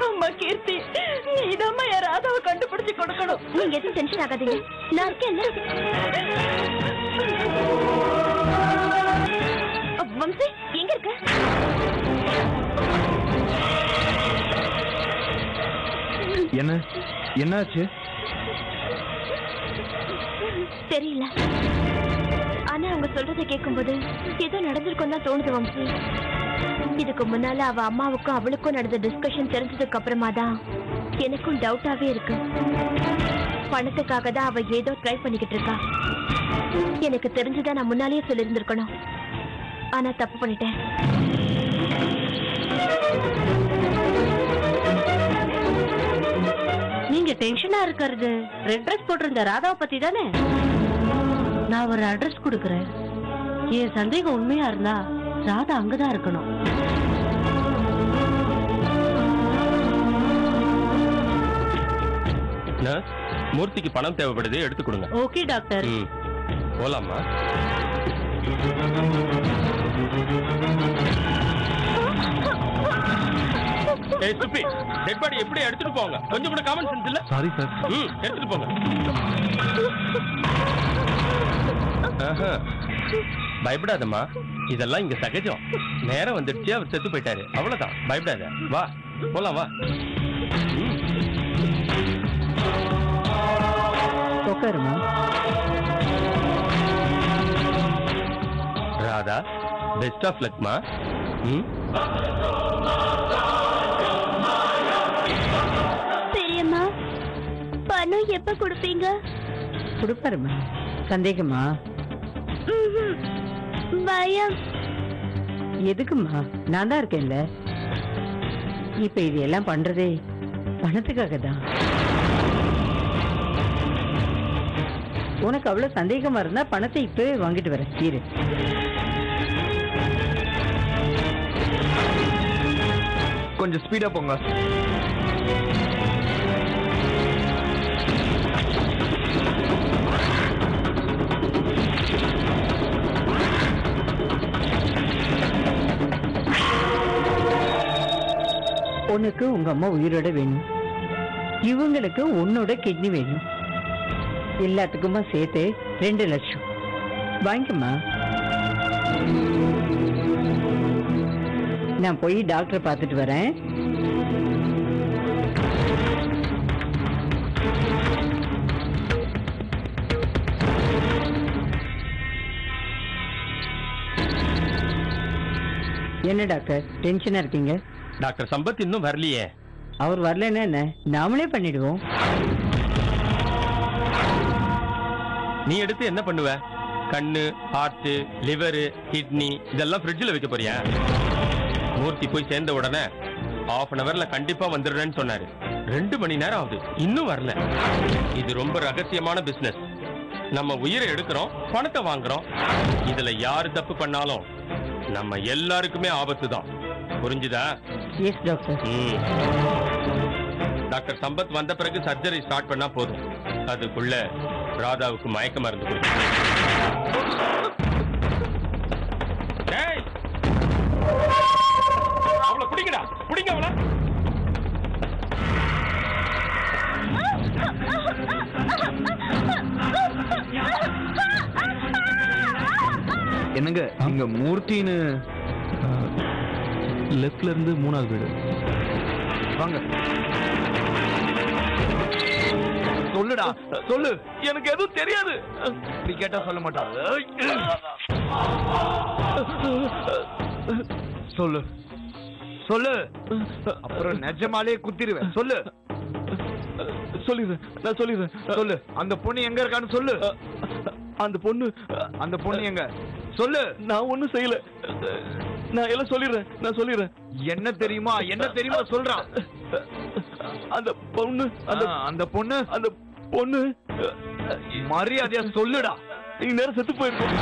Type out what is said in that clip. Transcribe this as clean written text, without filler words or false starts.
அம்மா கீர்த்தி, நீதாம்மா என் ராதாவை கண்டுபிடிச்சு கொடுக்கணும். நீங்க எதுவும் டென்ஷன் ஆகாதீங்க, நான் இருக்கேன். வம்சி எங்க இருக்க? என்னாச்சு தெரியல. ஆனா அவங்க சொல்றதை கேட்கும்போது ஏதோ நடந்திருக்கும் தான் தோணுது வம்சி. இதுக்கு முன்னால அவ அம்மாவுக்கும் அவளுக்கும் நடந்த டிஸ்கஷன் தெரிஞ்சதுக்கு அப்புறமா தான் எனக்கும் டவுட்டாவே இருக்கு. பணத்துக்காக தான் அவ ஏதோ ட்ரை பண்ணிக்கிட்டு இருக்கா. எனக்கு தெரிஞ்சுதான் நான் முன்னாலேயே சொல்லியிருந்திருக்கணும். ஆனா தப்பு பண்ணிட்டேன். நீங்க டென்ஷனா இருக்கிறது ரெட் ட்ரெஸ் போட்டிருந்த ராதாவை பத்தி தானே? நான் ஒரு அட்ரஸ் கொடுக்கறேன். என் சந்தேகம் உண்மையா இருந்தா ராதா அங்கதான் இருக்கணும். மூர்த்திக்கு பணம் தேவைப்படுது, எடுத்து கொடுங்க. Okay doctor. போலாமா? ஏய் சுப்பி, டெட் பாடி எப்படி எடுத்துட்டு போங்க? கொஞ்சம் கூட காமன் சென்ஸ் இல்ல? Sorry sir. எடுத்துட்டு போங்க. பயப்படாதம்மா, இதெல்லாம் இங்க சகஜம். நேரம் வந்துடுச்சு, அவர் செத்து போயிட்டாரு, அவ்வளவுதான். பயப்படாத, வா போலாம் வா. Radha, best of Lakhma. பெரியம்மா, பணம் எப்ப கொடுப்பீங்க? கொடுப்பாருமா. சந்தேகமா? பயம். எதுக்குமா? நான் தான் இருக்கேன்ல. இப்ப இது எல்லாம் பண்றதே பணத்துக்காக தான். உனக்கு அவ்வளவு சந்தேகமா இருந்தா பணத்தை இப்பவே வாங்கிட்டு வரேன். இரு. கொஞ்சம் ஸ்பீடா போங்க. உனக்கு உங்க அம்மா உயிரோட வேணும், இவங்களுக்கு உன்னோட கிட்னி வேணும். எல்லாத்துக்குமா சேர்த்து 2 லட்சம் வாங்கிக்கம்மா. நான் போய் டாக்டரை பார்த்துட்டு வரேன். என்ன டாக்டர் டென்ஷனா இருக்கீங்க? டாக்டர் சம்பத் இன்னும் வரலையே. அவர் வரலன்னா என்ன, நாமளே பண்ணிடுவோம். நீ எடுத்து என்ன பண்ணுவ? கண்ணு, ஹார்ட், லிவர், கிட்னி இதெல்லாம் ஃப்ரிட்ஜில் வைக்க போறியா? மூர்த்தி போய் சேர்ந்த உடனே 1/2 hourல கண்டிப்பா வந்துடுறேன்னு சொன்னாரு. 2 மணி நேரம் ஆகுது, இன்னும் வரல. இது ரொம்ப ரகசியமான பிசினஸ். நம்ம உயிரை எடுக்கிறோம், பணத்தை வாங்குறோம். இதுல யாரு தப்பு பண்ணாலும் நம்ம எல்லாருக்குமே ஆபத்து தான். புரிஞ்சுதா? Yes doctor. டாக்டர் சம்பத் வந்த பிறகு சர்ஜரி ஸ்டார்ட் பண்ணா போதும். அதுக்குள்ள ராதாவுக்கு மயக்க மருந்து கொடுக்கும். அவளை பிடிங்கடா, பிடிங்க அவளை. என்னங்க இங்க மூர்த்தின்னு லெஃப்ட்ல இருந்து 3வது வீடு. வாங்க. சொல்லுடா, சொல்லு. எனக்கு எதுவும் தெரியாது. நீ கேட்டா சொல்ல மாட்டான். சொல்லு சொல்லு, அப்புறம் நிஜமாலே குத்திடுவேன். சொல்லு. சொல்லிடுறேன், நான் சொல்லிடுறேன். சொல்லு. அந்த பொண்ணு எங்க இருக்கான்னு சொல்லு. அந்த பொண்ணு எங்க? சொல்லு. நான் ஒண்ணும் செய்யல. நான் எல்லாம் சொல்லிடுறேன், நான் சொல்லிடுறேன். என்ன தெரியுமா, என்ன தெரியுமா சொல்றான். அந்த பொண்ணு மரியாதையா சொல்லுடா. நீ நேரம் செத்து போயிருக்கோம்.